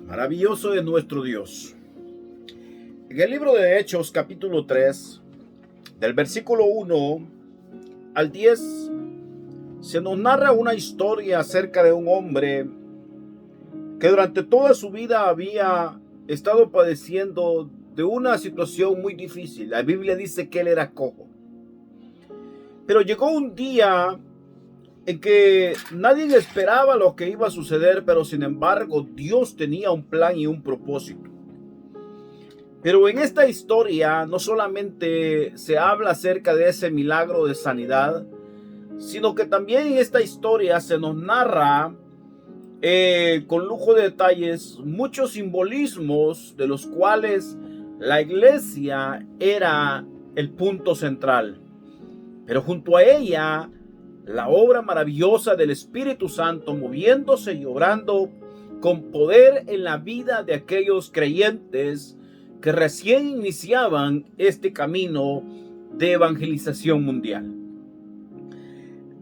Maravilloso es nuestro Dios. En el libro de Hechos, capítulo 3, del versículo 1 al 10, se nos narra una historia acerca de un hombre que durante toda su vida había estado padeciendo de una situación muy difícil. La Biblia dice que él era cojo. Pero llegó un día en que nadie esperaba lo que iba a suceder, pero sin embargo Dios tenía un plan y un propósito. Pero en esta historia no solamente se habla acerca de ese milagro de sanidad, sino que también en esta historia se nos narra con lujo de detalles muchos simbolismos de los cuales la iglesia era el punto central. Pero junto a ella, la obra maravillosa del Espíritu Santo moviéndose y obrando con poder en la vida de aquellos creyentes que recién iniciaban este camino de evangelización mundial.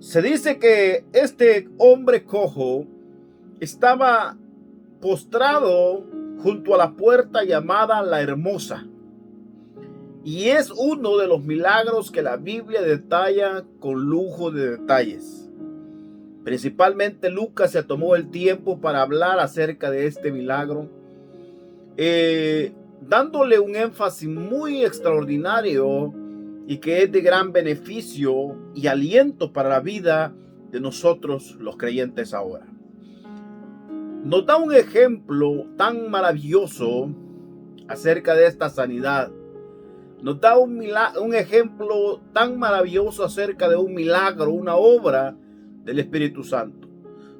Se dice que este hombre cojo estaba postrado junto a la puerta llamada La Hermosa. Y es uno de los milagros que la Biblia detalla con lujo de detalles. Principalmente Lucas se tomó el tiempo para hablar acerca de este milagro, dándole un énfasis muy extraordinario y que es de gran beneficio y aliento para la vida de nosotros los creyentes ahora. Nos da un ejemplo tan maravilloso acerca de esta sanidad. Nos da un ejemplo tan maravilloso acerca de un milagro, una obra del Espíritu Santo.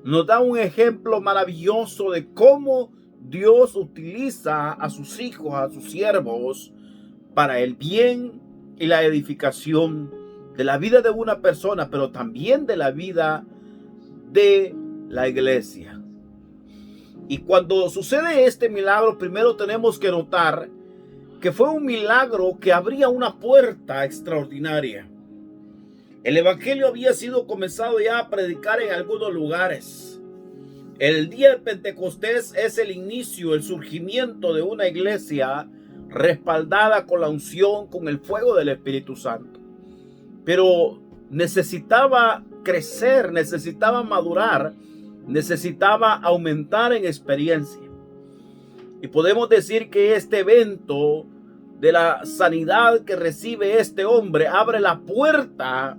Nos da un ejemplo maravilloso de cómo Dios utiliza a sus hijos, a sus siervos, para el bien y la edificación de la vida de una persona, pero también de la vida de la iglesia. Y cuando sucede este milagro, primero tenemos que notar que fue un milagro que abría una puerta extraordinaria. El evangelio había sido comenzado ya a predicar en algunos lugares. El día de Pentecostés es el inicio, el surgimiento de una iglesia respaldada con la unción, con el fuego del Espíritu Santo. Pero necesitaba crecer, necesitaba madurar, necesitaba aumentar en experiencia. Y podemos decir que este evento de la sanidad que recibe este hombre abre la puerta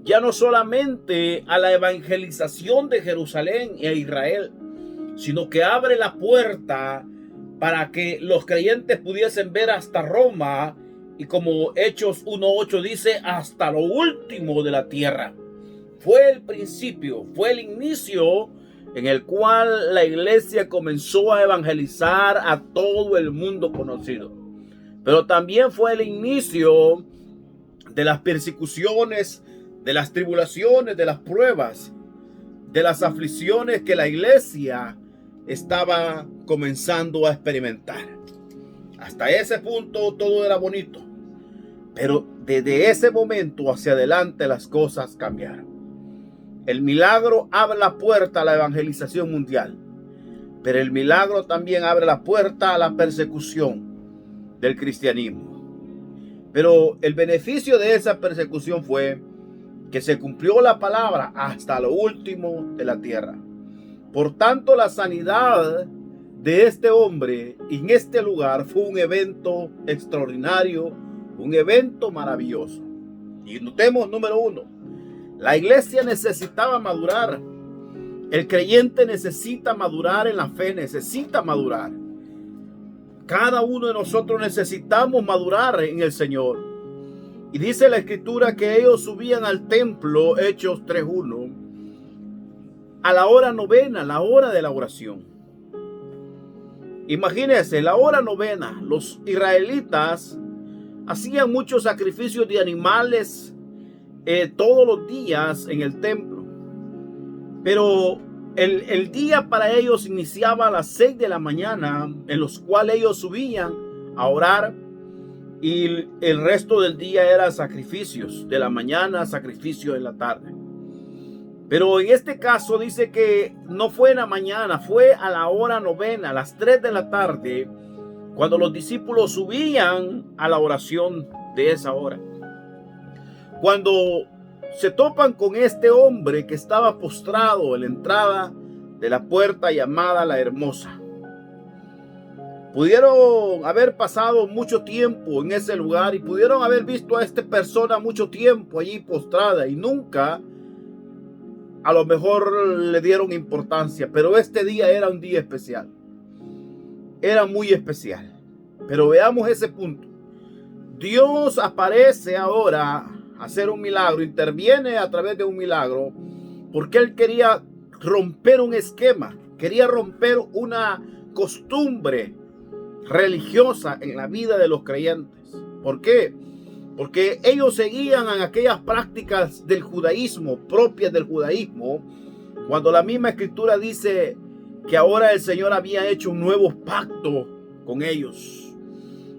ya no solamente a la evangelización de Jerusalén e Israel, sino que abre la puerta para que los creyentes pudiesen ver hasta Roma y, como Hechos 1:8 dice, hasta lo último de la tierra. Fue el principio, fue el inicio en el cual la iglesia comenzó a evangelizar a todo el mundo conocido. Pero también fue el inicio de las persecuciones, de las tribulaciones, de las pruebas, de las aflicciones que la iglesia estaba comenzando a experimentar. Hasta ese punto todo era bonito, pero desde ese momento hacia adelante las cosas cambiaron. El milagro abre la puerta a la evangelización mundial, pero el milagro también abre la puerta a la persecución del cristianismo. Pero el beneficio de esa persecución fue que se cumplió la palabra hasta lo último de la tierra. Por tanto, la sanidad de este hombre en este lugar fue un evento extraordinario, un evento maravilloso. Y notemos, número uno, la iglesia necesitaba madurar. El creyente necesita madurar en la fe, necesita madurar. Cada uno de nosotros necesitamos madurar en el Señor. Y dice la escritura que ellos subían al templo, Hechos 3:1, a la hora novena, la hora de la oración. Imagínense, la hora novena, los israelitas hacían muchos sacrificios de animales todos los días en el templo. Pero el día para ellos iniciaba a las 6 de la mañana, en los cuales ellos subían a orar, y el resto del día era sacrificios de la mañana, sacrificios en la tarde. Pero en este caso dice que no fue en la mañana, fue a la hora novena, a las 3 de la tarde, cuando los discípulos subían a la oración de esa hora. Cuando se topan con este hombre que estaba postrado en la entrada de la puerta llamada La Hermosa. Pudieron haber pasado mucho tiempo en ese lugar y pudieron haber visto a esta persona mucho tiempo allí postrada y nunca a lo mejor le dieron importancia, pero este día era un día especial. Era muy especial. Pero veamos ese punto. Dios aparece ahora a hacer un milagro, interviene a través de un milagro, porque Él quería romper un esquema, quería romper una costumbre religiosa en la vida de los creyentes. ¿Por qué? Porque ellos seguían en aquellas prácticas del judaísmo, propias del judaísmo, cuando la misma escritura dice que ahora el Señor había hecho un nuevo pacto con ellos.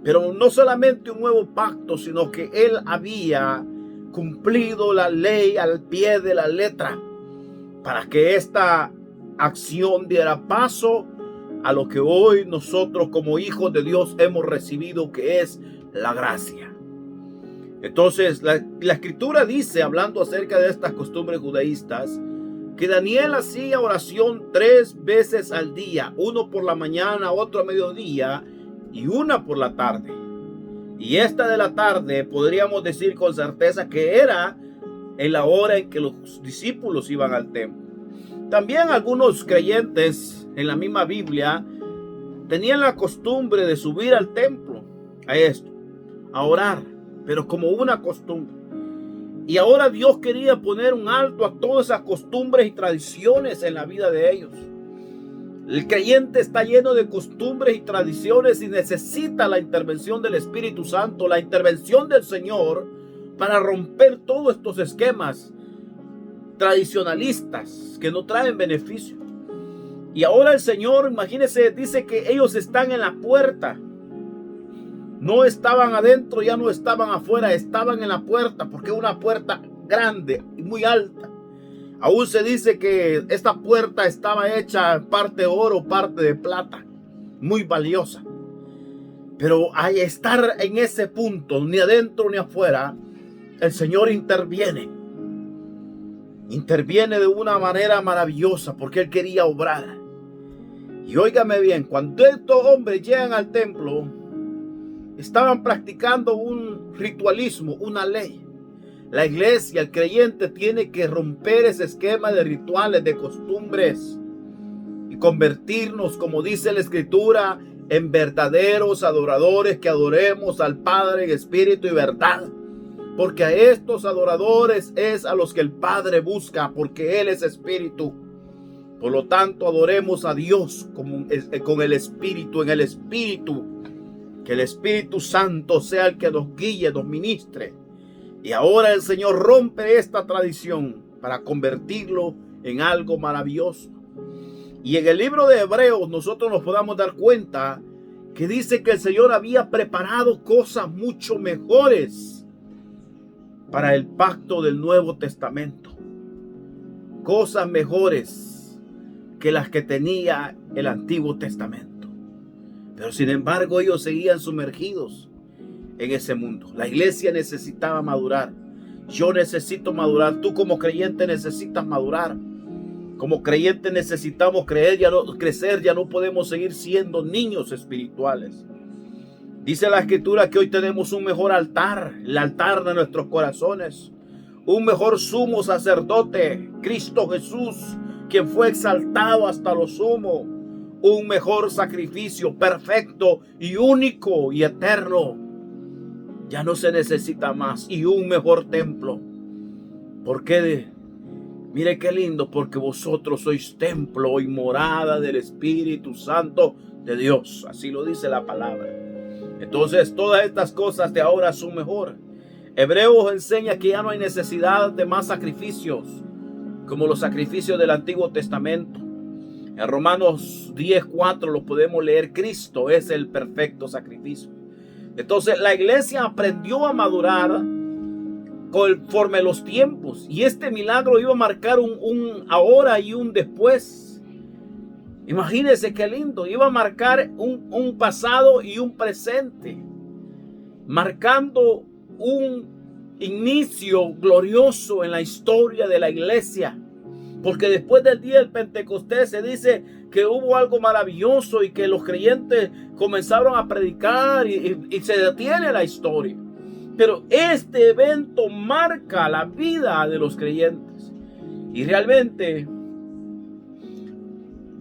Pero no solamente un nuevo pacto, sino que Él había cumplido la ley al pie de la letra para que esta acción diera paso a lo que hoy nosotros como hijos de Dios hemos recibido, que es la gracia. Entonces la escritura dice, hablando acerca de estas costumbres judaístas, que Daniel hacía oración 3 veces al día, uno por la mañana, otro a mediodía y una por la tarde. Y esta de la tarde podríamos decir con certeza que era en la hora en que los discípulos iban al templo. También algunos creyentes en la misma Biblia tenían la costumbre de subir al templo a orar, pero como una costumbre. Y ahora Dios quería poner un alto a todas esas costumbres y tradiciones en la vida de ellos. El creyente está lleno de costumbres y tradiciones y necesita la intervención del Espíritu Santo, la intervención del Señor para romper todos estos esquemas tradicionalistas que no traen beneficio. Y ahora el Señor, imagínense, dice que ellos están en la puerta. No estaban adentro, ya no estaban afuera, estaban en la puerta, porque es una puerta grande y muy alta. Aún se dice que esta puerta estaba hecha parte de oro, parte de plata, muy valiosa. Pero al estar en ese punto, ni adentro ni afuera, el Señor interviene. Interviene de una manera maravillosa porque Él quería obrar. Y óigame bien, cuando estos hombres llegan al templo, estaban practicando un ritualismo, una ley. La iglesia, el creyente, tiene que romper ese esquema de rituales, de costumbres y convertirnos, como dice la Escritura, en verdaderos adoradores que adoremos al Padre en espíritu y verdad. Porque a estos adoradores es a los que el Padre busca, porque Él es espíritu. Por lo tanto, adoremos a Dios con el espíritu, en el espíritu. Que el Espíritu Santo sea el que nos guíe, nos ministre. Y ahora el Señor rompe esta tradición para convertirlo en algo maravilloso. Y en el libro de Hebreos nosotros nos podamos dar cuenta que dice que el Señor había preparado cosas mucho mejores para el pacto del Nuevo Testamento. Cosas mejores que las que tenía el Antiguo Testamento. Pero sin embargo ellos seguían sumergidos en ese mundo. La iglesia necesitaba madurar. Yo necesito madurar. Tú como creyente necesitas madurar. Como creyente necesitamos crecer. Ya no podemos seguir siendo niños espirituales. Dice la Escritura que hoy tenemos un mejor altar. El altar de nuestros corazones. Un mejor sumo sacerdote. Cristo Jesús, quien fue exaltado hasta lo sumo. Un mejor sacrificio perfecto y único y eterno. Ya no se necesita más. Y un mejor templo. ¿Por qué? Mire qué lindo, porque vosotros sois templo y morada del Espíritu Santo de Dios. Así lo dice la palabra. Entonces todas estas cosas de ahora son mejor. Hebreos enseña que ya no hay necesidad de más sacrificios como los sacrificios del Antiguo Testamento. En Romanos 10:4 lo podemos leer. Cristo es el perfecto sacrificio. Entonces la iglesia aprendió a madurar conforme los tiempos. Y este milagro iba a marcar un ahora y un después. Imagínense qué lindo. Iba a marcar un pasado y un presente, marcando un inicio glorioso en la historia de la iglesia. Porque después del día del Pentecostés se dice que hubo algo maravilloso y que los creyentes comenzaron a predicar y se detiene la historia. Pero este evento marca la vida de los creyentes. Y realmente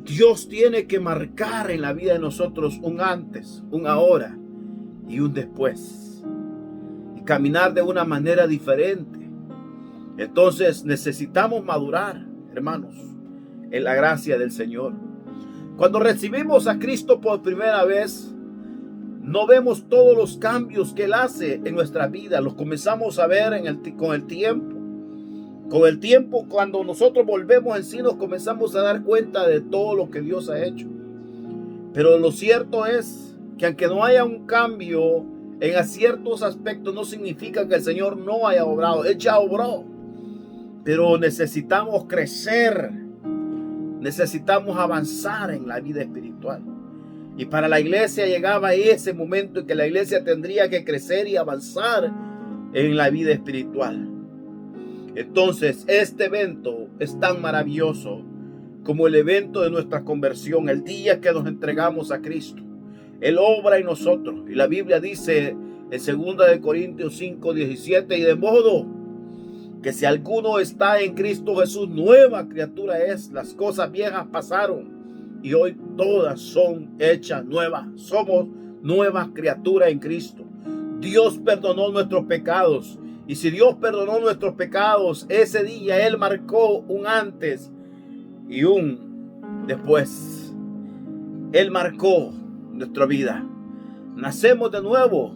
Dios tiene que marcar en la vida de nosotros un antes, un ahora y un después. Y caminar de una manera diferente. Entonces necesitamos madurar, hermanos, en la gracia del Señor. Cuando recibimos a Cristo por primera vez, no vemos todos los cambios que Él hace en nuestra vida. Los comenzamos a ver con el tiempo. Con el tiempo, cuando nosotros volvemos en sí, nos comenzamos a dar cuenta de todo lo que Dios ha hecho. Pero lo cierto es que aunque no haya un cambio en ciertos aspectos, no significa que el Señor no haya obrado. Él ya obró. Pero necesitamos crecer. Necesitamos avanzar en la vida espiritual. Y para la iglesia llegaba ese momento en que la iglesia tendría que crecer y avanzar en la vida espiritual. Entonces, este evento es tan maravilloso como el evento de nuestra conversión, el día que nos entregamos a Cristo. Él obra en nosotros. Y la Biblia dice en 2 Corintios 5:17, y de modo que si alguno está en Cristo Jesús, nueva criatura es. Las cosas viejas pasaron y hoy todas son hechas nuevas. Somos nuevas criaturas en Cristo. Dios perdonó nuestros pecados. Y si Dios perdonó nuestros pecados, ese día Él marcó un antes y un después. Él marcó nuestra vida. Nacemos de nuevo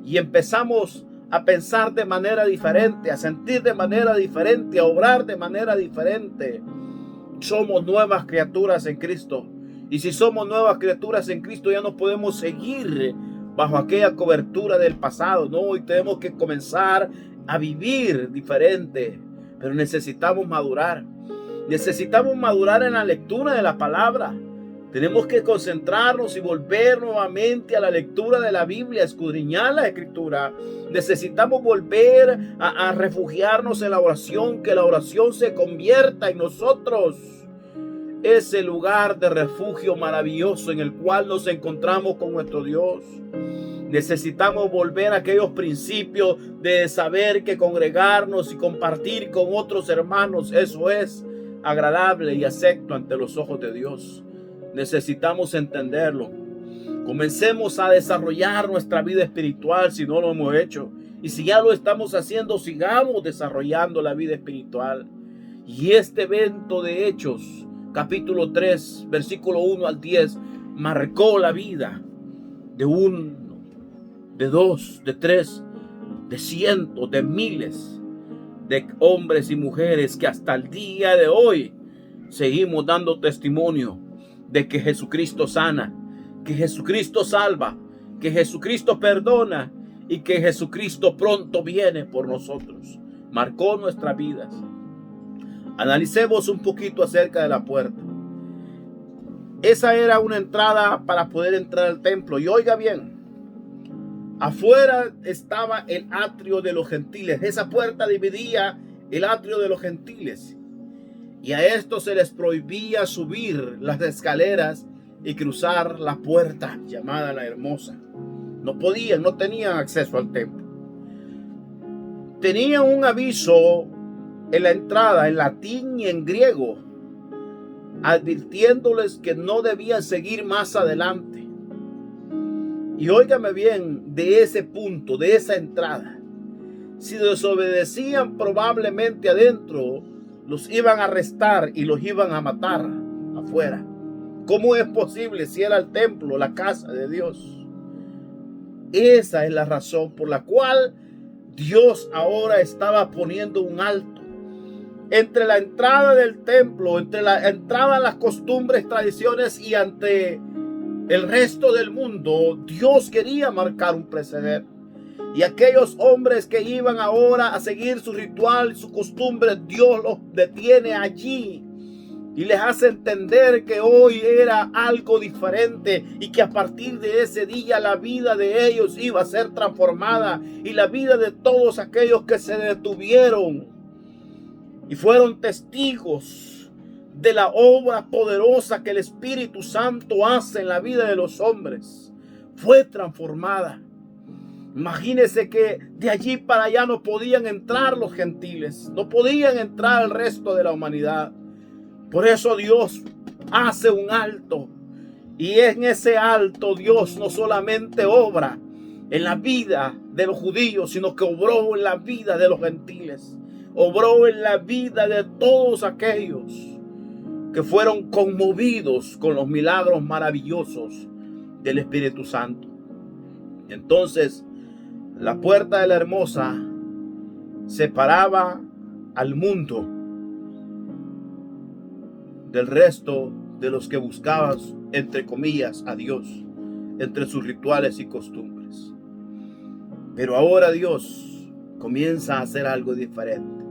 y empezamos a pensar de manera diferente, a sentir de manera diferente, a obrar de manera diferente. Somos nuevas criaturas en Cristo. Y si somos nuevas criaturas en Cristo, ya no podemos seguir bajo aquella cobertura del pasado. No, hoy tenemos que comenzar a vivir diferente. Pero necesitamos madurar. Necesitamos madurar en la lectura de la palabra. Tenemos que concentrarnos y volver nuevamente a la lectura de la Biblia, escudriñar la Escritura. Necesitamos volver a refugiarnos en la oración, que la oración se convierta en nosotros ese lugar de refugio maravilloso en el cual nos encontramos con nuestro Dios. Necesitamos volver a aquellos principios de saber que congregarnos y compartir con otros hermanos, eso es agradable y acepto ante los ojos de Dios. Necesitamos entenderlo. Comencemos a desarrollar nuestra vida espiritual si no lo hemos hecho. Y si ya lo estamos haciendo, sigamos desarrollando la vida espiritual. Y este evento de Hechos, capítulo 3, versículo 1 al 10, marcó la vida de uno, de dos, de tres, de cientos, de miles de hombres y mujeres que hasta el día de hoy seguimos dando testimonio de que Jesucristo sana, que Jesucristo salva, que Jesucristo perdona y que Jesucristo pronto viene por nosotros. Marcó nuestras vidas. Analicemos un poquito acerca de la puerta. Esa era una entrada para poder entrar al templo. Y oiga bien, afuera estaba el atrio de los gentiles. Esa puerta dividía el atrio de los gentiles. Y a estos se les prohibía subir las escaleras y cruzar la puerta llamada la Hermosa. No podían, no tenían acceso al templo. Tenían un aviso en la entrada, en latín y en griego, advirtiéndoles que no debían seguir más adelante. Y óigame bien de ese punto, de esa entrada. Si desobedecían, probablemente adentro los iban a arrestar y los iban a matar afuera. ¿Cómo es posible si era el templo, la casa de Dios? Esa es la razón por la cual Dios ahora estaba poniendo un alto entre la entrada del templo, entre la entrada a las costumbres, tradiciones y ante el resto del mundo. Dios quería marcar un precedente. Y aquellos hombres que iban ahora a seguir su ritual y su costumbre, Dios los detiene allí y les hace entender que hoy era algo diferente y que a partir de ese día la vida de ellos iba a ser transformada, y la vida de todos aquellos que se detuvieron y fueron testigos de la obra poderosa que el Espíritu Santo hace en la vida de los hombres fue transformada. Imagínense que de allí para allá no podían entrar los gentiles, no podían entrar el resto de la humanidad. Por eso Dios hace un alto, y en ese alto Dios no solamente obra en la vida de los judíos, sino que obró en la vida de los gentiles, obró en la vida de todos aquellos que fueron conmovidos con los milagros maravillosos del Espíritu Santo. Entonces, la puerta de la Hermosa separaba al mundo del resto de los que buscaban, entre comillas, a Dios, entre sus rituales y costumbres. Pero ahora Dios comienza a hacer algo diferente.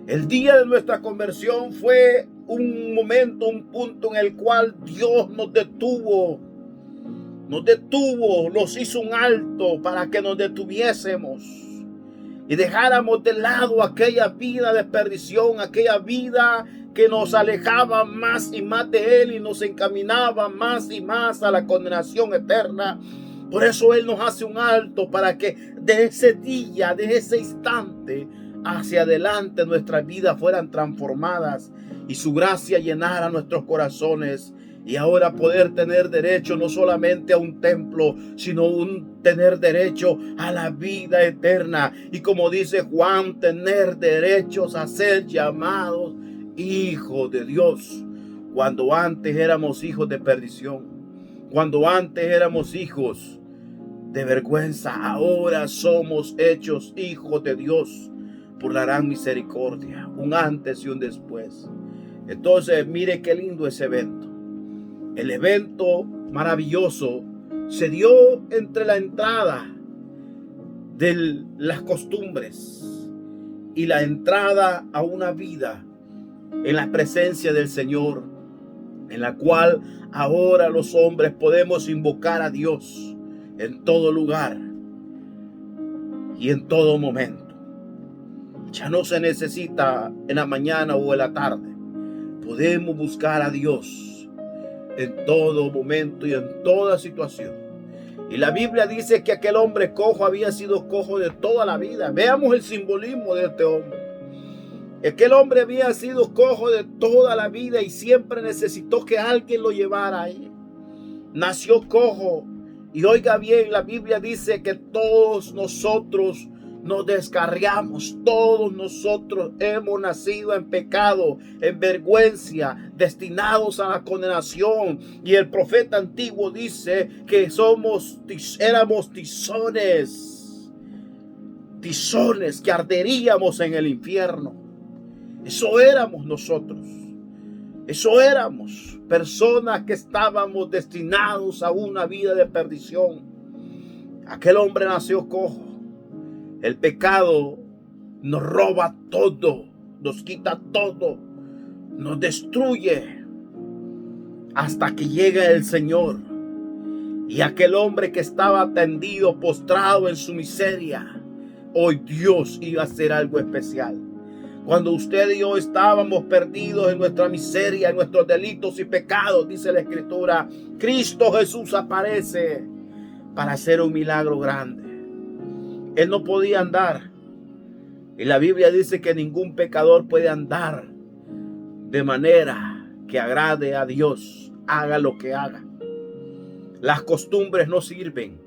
El día de nuestra conversión fue un momento, un punto en el cual Dios nos detuvo, nos hizo un alto para que nos detuviésemos y dejáramos de lado aquella vida de perdición, aquella vida que nos alejaba más y más de Él y nos encaminaba más y más a la condenación eterna. Por eso Él nos hace un alto para que de ese día, de ese instante hacia adelante nuestras vidas fueran transformadas y su gracia llenara nuestros corazones, y ahora poder tener derecho no solamente a un templo, sino tener derecho a la vida eterna. Y como dice Juan, tener derechos a ser llamados hijos de Dios. Cuando antes éramos hijos de perdición, cuando antes éramos hijos de vergüenza, ahora somos hechos hijos de Dios por la gran misericordia. Un antes y un después. Entonces, mire qué lindo ese evento. El evento maravilloso se dio entre la entrada de las costumbres y la entrada a una vida en la presencia del Señor, en la cual ahora los hombres podemos invocar a Dios en todo lugar y en todo momento. Ya no se necesita en la mañana o en la tarde. Podemos buscar a Dios en todo momento y en toda situación. Y la Biblia dice que aquel hombre cojo había sido cojo de toda la vida. Veamos el simbolismo de este hombre. Aquel hombre había sido cojo de toda la vida y siempre necesitó que alguien lo llevara ahí. Nació cojo. Y oiga bien, la Biblia dice que todos nosotros nos descarriamos, todos nosotros hemos nacido en pecado, en vergüenza, destinados a la condenación. Y el profeta antiguo dice que éramos tizones que arderíamos en el infierno. Eso éramos nosotros. Eso éramos personas que estábamos destinados a una vida de perdición. Aquel hombre nació cojo. El pecado nos roba todo, nos quita todo, nos destruye hasta que llega el Señor. Y aquel hombre que estaba tendido, postrado en su miseria, hoy Dios iba a hacer algo especial. Cuando usted y yo estábamos perdidos en nuestra miseria, en nuestros delitos y pecados, dice la Escritura, Cristo Jesús aparece para hacer un milagro grande. Él no podía andar. Y la Biblia dice que ningún pecador puede andar de manera que agrade a Dios, haga lo que haga. Las costumbres no sirven.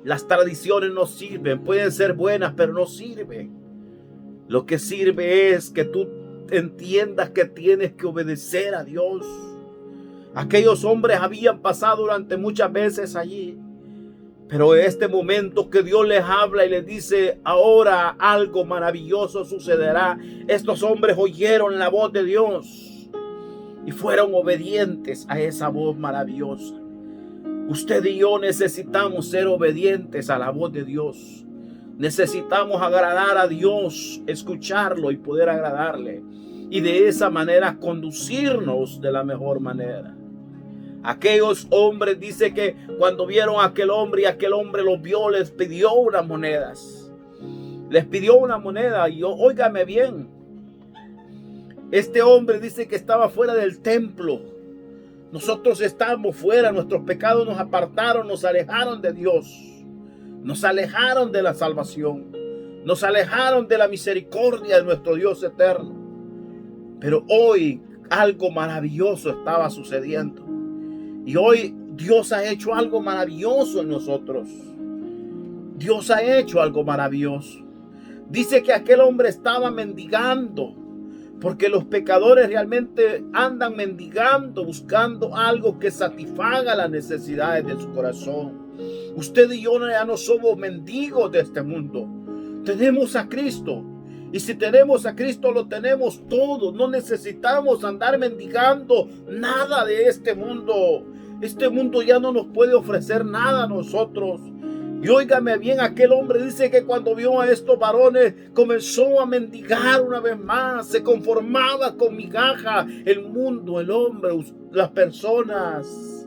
Las tradiciones no sirven. Pueden ser buenas, pero no sirven. Lo que sirve es que tú entiendas que tienes que obedecer a Dios. Aquellos hombres habían pasado durante muchas veces allí. Pero en este momento que Dios les habla y les dice, ahora algo maravilloso sucederá. Estos hombres oyeron la voz de Dios y fueron obedientes a esa voz maravillosa. Usted y yo necesitamos ser obedientes a la voz de Dios. Necesitamos agradar a Dios, escucharlo y poder agradarle. Y de esa manera conducirnos de la mejor manera. Aquellos hombres, dice que cuando vieron a aquel hombre y aquel hombre los vio, les pidió unas monedas. Les pidió una moneda y óigame bien. Este hombre dice que estaba fuera del templo. Nosotros estábamos fuera, nuestros pecados nos apartaron, nos alejaron de Dios. Nos alejaron de la salvación. Nos alejaron de la misericordia de nuestro Dios eterno. Pero hoy algo maravilloso estaba sucediendo. Y hoy Dios ha hecho algo maravilloso en nosotros. Dios ha hecho algo maravilloso. Dice que aquel hombre estaba mendigando. Porque los pecadores realmente andan mendigando, buscando algo que satisfaga las necesidades de su corazón. Usted y yo ya no somos mendigos de este mundo. Tenemos a Cristo. Y si tenemos a Cristo, lo tenemos todo. No necesitamos andar mendigando nada de este mundo. Este mundo ya no nos puede ofrecer nada a nosotros. Y óigame bien, aquel hombre dice que cuando vio a estos varones comenzó a mendigar una vez más. Se conformaba con migaja. El mundo, el hombre, las personas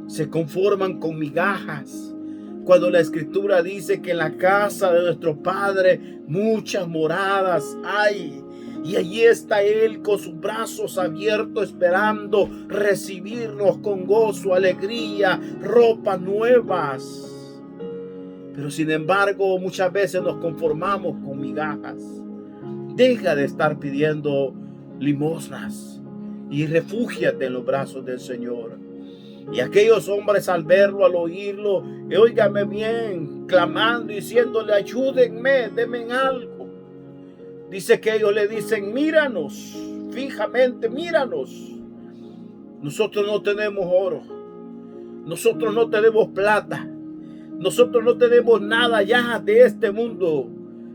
se conforman con migajas. Cuando la Escritura dice que en la casa de nuestro Padre muchas moradas hay. Y allí está Él con sus brazos abiertos esperando recibirnos con gozo, alegría, ropas nuevas. Pero sin embargo muchas veces nos conformamos con migajas. Deja de estar pidiendo limosnas y refúgiate en los brazos del Señor. Y aquellos hombres al verlo, al oírlo, óigame bien, clamando, diciéndole, ayúdenme, denme algo. Dice que ellos le dicen, míranos, fijamente, míranos. Nosotros no tenemos oro, nosotros no tenemos plata, nosotros no tenemos nada ya de este mundo.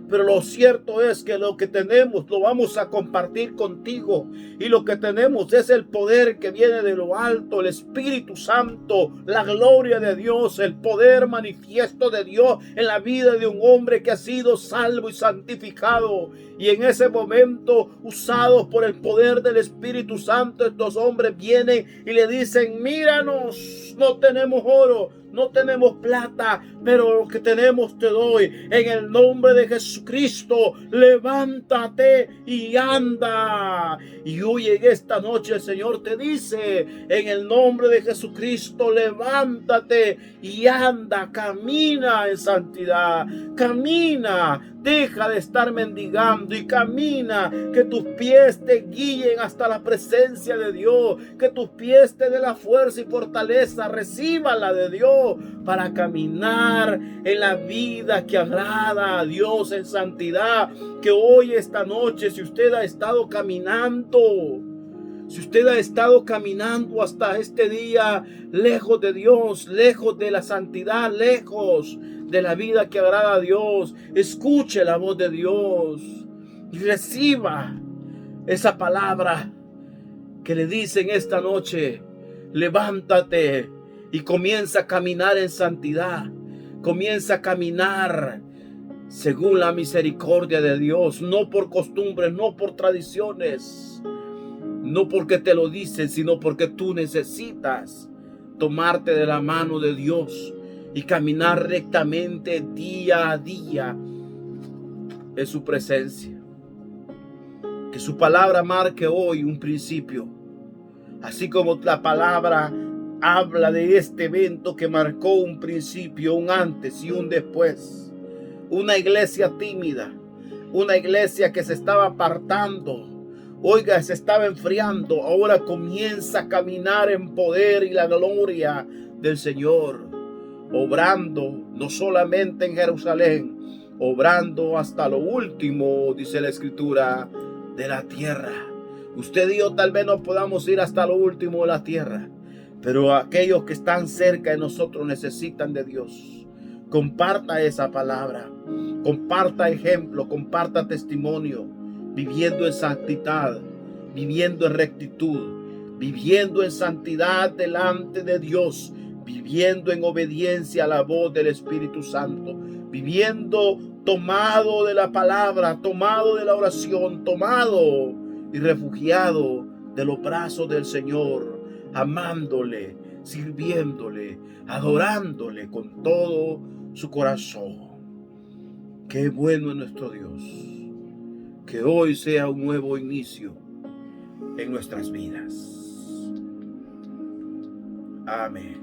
Pero lo cierto es que lo que tenemos lo vamos a compartir contigo. Y lo que tenemos es el poder que viene de lo alto, el Espíritu Santo, la gloria de Dios, el poder manifiesto de Dios en la vida de un hombre que ha sido salvo y santificado. Y en ese momento, usados por el poder del Espíritu Santo, estos hombres vienen y le dicen, míranos, no tenemos oro, no tenemos plata, pero lo que tenemos te doy. En el nombre de Jesucristo, levántate y anda. Y hoy en esta noche el Señor te dice, en el nombre de Jesucristo, levántate y anda, camina en santidad, camina. Deja de estar mendigando y camina, que tus pies te guíen hasta la presencia de Dios, que tus pies te den la fuerza y fortaleza, reciba la de Dios para caminar en la vida que agrada a Dios en santidad. Que hoy, esta noche, si usted ha estado caminando, si usted ha estado caminando hasta este día lejos de Dios, lejos de la santidad, lejos de la vida que agrada a Dios, escuche la voz de Dios y reciba esa palabra que le dicen esta noche. Levántate y comienza a caminar en santidad. Comienza a caminar según la misericordia de Dios, no por costumbres, no por tradiciones, no porque te lo dicen, sino porque tú necesitas tomarte de la mano de Dios y caminar rectamente día a día en su presencia. Que su palabra marque hoy un principio, así como la palabra habla de este evento que marcó un principio, un antes y un después. Una iglesia tímida, una iglesia que se estaba apartando, oiga, se estaba enfriando, ahora comienza a caminar en poder y la gloria del Señor, obrando no solamente en Jerusalén, obrando hasta lo último, dice la Escritura, de la tierra. Usted y yo tal vez no podamos ir hasta lo último de la tierra, pero aquellos que están cerca de nosotros necesitan de Dios. Comparta esa palabra, comparta ejemplo, comparta testimonio, viviendo en santidad, viviendo en rectitud, viviendo en santidad delante de Dios, viviendo en obediencia a la voz del Espíritu Santo, viviendo tomado de la palabra, tomado de la oración, tomado y refugiado de los brazos del Señor, amándole, sirviéndole, adorándole con todo su corazón. Qué bueno es nuestro Dios. Que hoy sea un nuevo inicio en nuestras vidas. Amén.